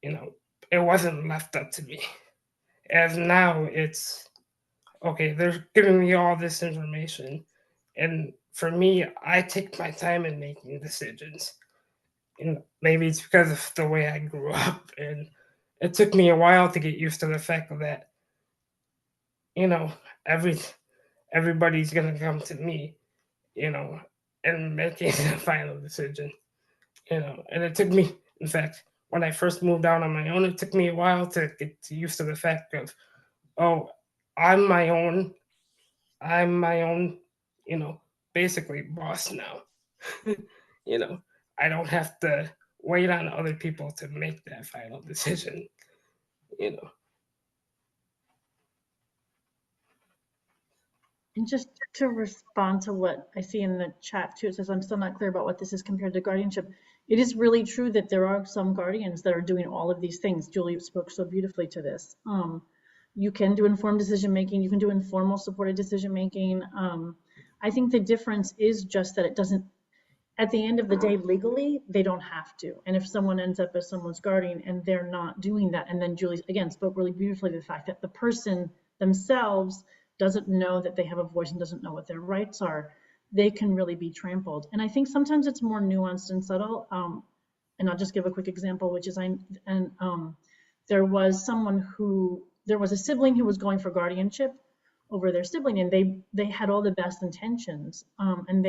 It wasn't left up to me. As now it's okay, they're giving me all this information. And for me, I take my time in making decisions. And maybe it's because of the way I grew up. And it took me a while to get used to the fact that, you know, every everybody's gonna come to me, and making the final decision. And it took me, in fact, when I first moved out on my own, it took me a while to get used to the fact of, oh, I'm my own, I'm my own, basically boss now. you know, I don't have to wait on other people to make that final decision, you know.
And just to respond to what I see in the chat too, it says, I'm still not clear about what this is compared to guardianship. It is really true that there are some guardians that are doing all of these things. Julie spoke so beautifully to this. You can do informed decision making. You can do informal supported decision making. I think the difference is just that it doesn't, at the end of the day, legally, they don't have to. And if someone ends up as someone's guardian and they're not doing that, and then Julie, again, spoke really beautifully to the fact that the person themselves doesn't know that they have a voice and doesn't know what their rights are, they can really be trampled. And I think sometimes it's more nuanced and subtle. And I'll just give a quick example, which is there was a sibling who was going for guardianship over their sibling, and they had all the best intentions. And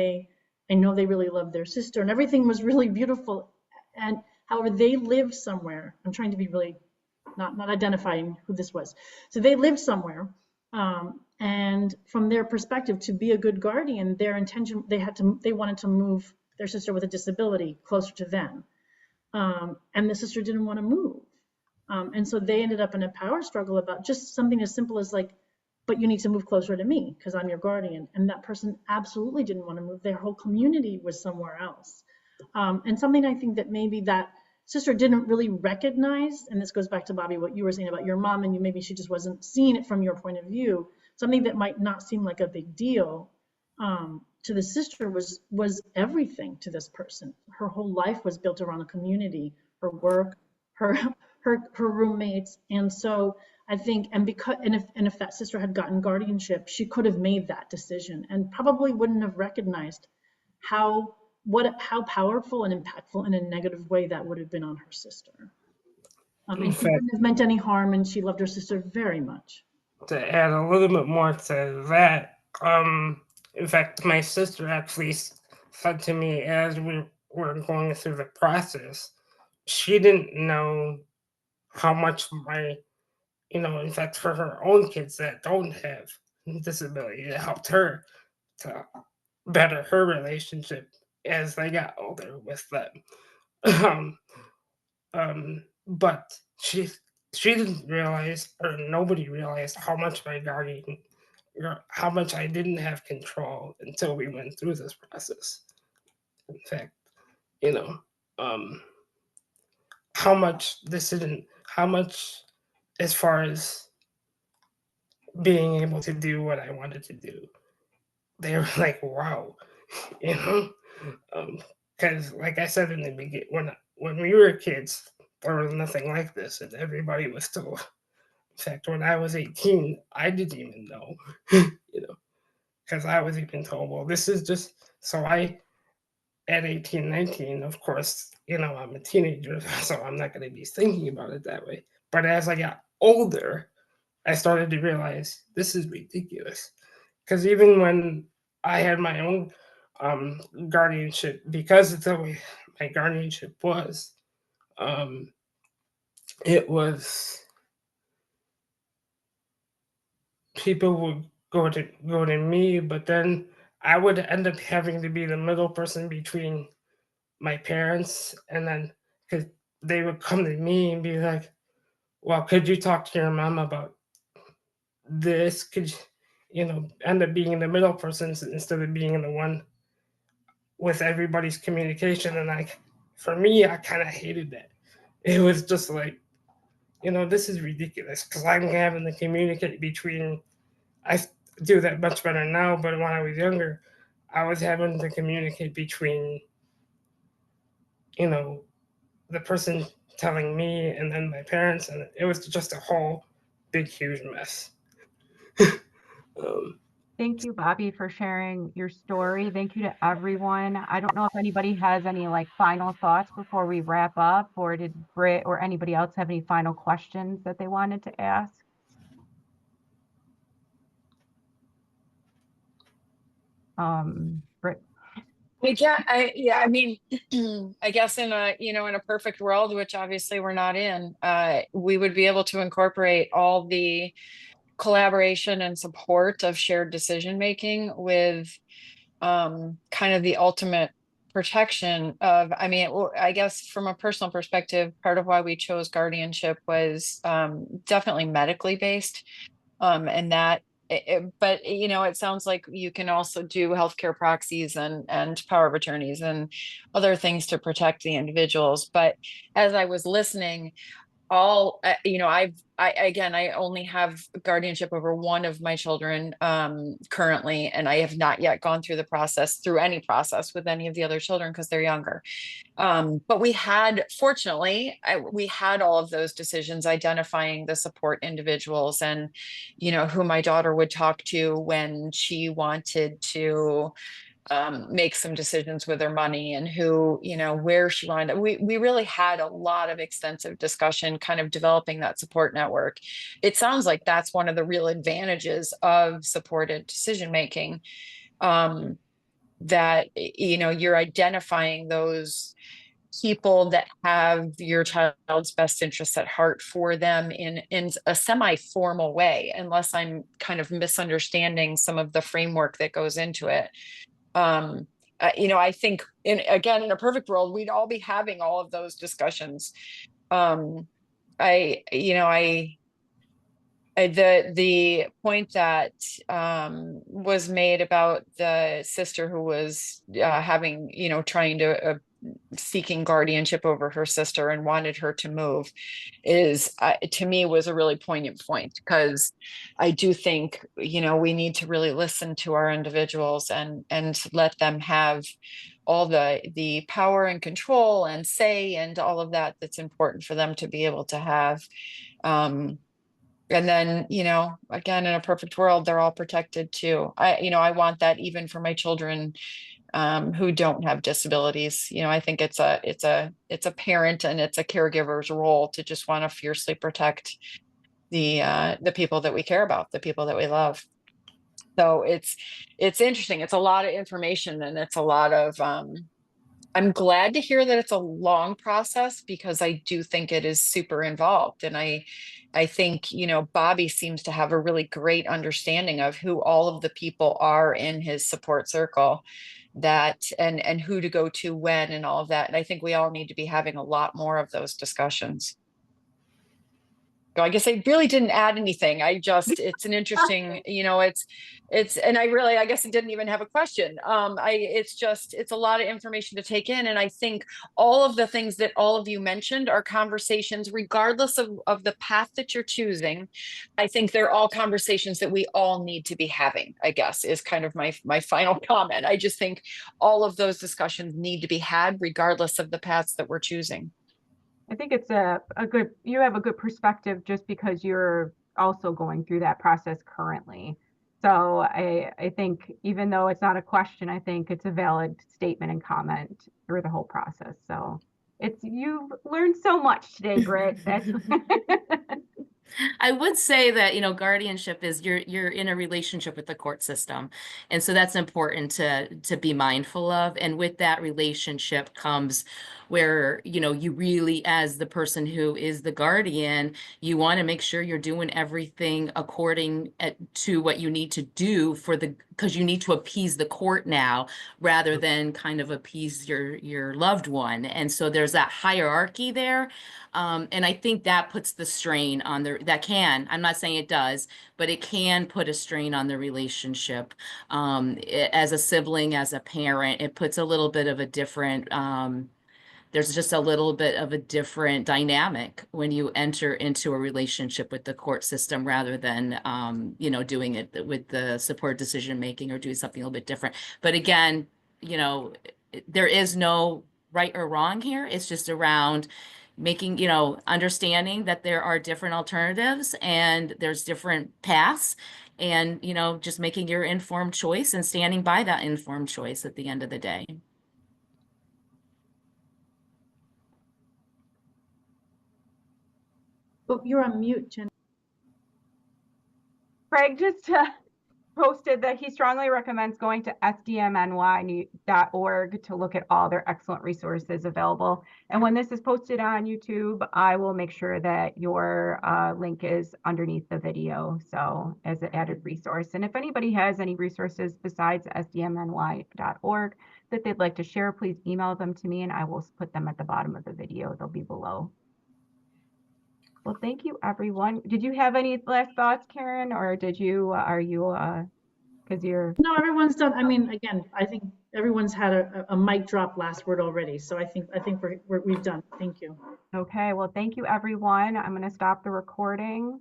I know they really loved their sister, and everything was really beautiful. And however, they lived somewhere. I'm trying to be really not identifying who this was. So they lived somewhere. And from their perspective, to be a good guardian, their intention, they wanted to move their sister with a disability closer to them. And the sister didn't want to move. And so they ended up in a power struggle about just something as simple as like, but you need to move closer to me because I'm your guardian. And that person absolutely didn't want to move. Their whole community was somewhere else. And something I think that maybe that sister didn't really recognize, and this goes back to Bobby, what you were saying about your mom, and maybe she just wasn't seeing it from your point of view. Something that might not seem like a big deal to the sister was everything to this person. Her whole life was built around a community, her work, her roommates. And so I think, and if that sister had gotten guardianship, she could have made that decision and probably wouldn't have recognized how powerful and impactful in a negative way that would have been on her sister. And she wouldn't have meant any harm, and she loved her sister very much.
To add a little bit more to that, in fact, my sister actually said to me as we were going through the process, she didn't know how much in fact, for her own kids that don't have disability, it helped her to better her relationship as they got older with them. But she didn't realize, or nobody realized, how much how much I didn't have control until we went through this process. In fact, how much as far as being able to do what I wanted to do, they were like, wow, because like I said in the beginning, when we were kids, there was nothing like this, and everybody was still fact, when I was 18, I didn't even know, you know, because I was even told, well, this is just so at 18, 19, of course, I'm a teenager, so I'm not going to be thinking about it that way. But as I got older, I started to realize this is ridiculous. Because even when I had my own guardianship, because it's the way my guardianship was, it was people would go to me, but then I would end up having to be the middle person between my parents, and then because they would come to me and be like, well, could you talk to your mom about this? Could end up being the middle person instead of being the one with everybody's communication. And for me, I kind of hated that. It was just like, this is ridiculous because I'm having to communicate between, I do that much better now, but when I was younger, I was having to communicate between, the person telling me and then my parents, and it was just a whole big, huge mess.
Thank you, Bobby, for sharing your story. Thank you to everyone. I don't know if anybody has any final thoughts before we wrap up, or did Britt or anybody else have any final questions that they wanted to ask? Britt.
I mean, I guess in a perfect world, which obviously we're not in, we would be able to incorporate all the collaboration and support of shared decision making with kind of the ultimate protection of, I mean, I guess from a personal perspective, part of why we chose guardianship was definitely medically based. And that, but it sounds like you can also do healthcare proxies and power of attorneys and other things to protect the individuals. But as I was listening, I only have guardianship over one of my children currently, and I have not yet gone through any process with any of the other children because they're younger. But fortunately, we had all of those decisions identifying the support individuals and, who my daughter would talk to when she wanted to make some decisions with her money and who, where she wanted. We really had a lot of extensive discussion, kind of developing that support network. It sounds like that's one of the real advantages of supported decision making. That, you're identifying those people that have your child's best interests at heart for them in a semi-formal way, unless I'm kind of misunderstanding some of the framework that goes into it. I think in a perfect world, we'd all be having all of those discussions. The point that was made about the sister who was trying to seeking guardianship over her sister and wanted her to move is to me was a really poignant point, because I do think we need to really listen to our individuals and let them have all the power and control and say and all of that that's important for them to be able to have. And then, again, in a perfect world, they're all protected too. I want that even for my children who don't have disabilities. I think it's a parent and it's a caregiver's role to just want to fiercely protect the people that we care about, the people that we love. So it's interesting. It's a lot of information, and it's a lot of I'm glad to hear that it's a long process, because I do think it is super involved. And I think, Bobby seems to have a really great understanding of who all of the people are in his support circle, that and who to go to when and all of that. And I think we all need to be having a lot more of those discussions. So I guess I really didn't add anything. It's an interesting, and I guess it didn't even have a question. It's a lot of information to take in. And I think all of the things that all of you mentioned are conversations, regardless of the path that you're choosing. I think they're all conversations that we all need to be having, I guess, is kind of my final comment. I just think all of those discussions need to be had regardless of the paths that we're choosing.
I think it's you have a good perspective just because you're also going through that process currently. So I think even though it's not a question, I think it's a valid statement and comment through the whole process. So you've learned so much today, Britt. That's
I would say that, guardianship is you're in a relationship with the court system. And so that's important to be mindful of. And with that relationship comes where, you really, as the person who is the guardian, you want to make sure you're doing everything according to what you need to do because you need to appease the court now rather than kind of appease your loved one. And so there's that hierarchy there. And I think that puts the strain on I'm not saying it does, but it can put a strain on the relationship. As a sibling, as a parent, it puts a little bit of a different, there's just a little bit of a different dynamic when you enter into a relationship with the court system rather than, doing it with the support decision making or doing something a little bit different. But again, there is no right or wrong here. It's just around making, understanding that there are different alternatives and there's different paths and, just making your informed choice and standing by that informed choice at the end of the day.
Oh, you're on mute, Jen.
Craig just posted that he strongly recommends going to sdmny.org to look at all their excellent resources available. And when this is posted on YouTube, I will make sure that your link is underneath the video, so as an added resource. And if anybody has any resources besides sdmny.org that they'd like to share, please email them to me and I will put them at the bottom of the video. They'll be below. Well, thank you, everyone. Did you have any last thoughts, Karen, or because you're...
No, everyone's done. I mean, again, I think everyone's had a mic drop last word already. So I think we've done. Thank you.
Okay, well, thank you, everyone. I'm going to stop the recording.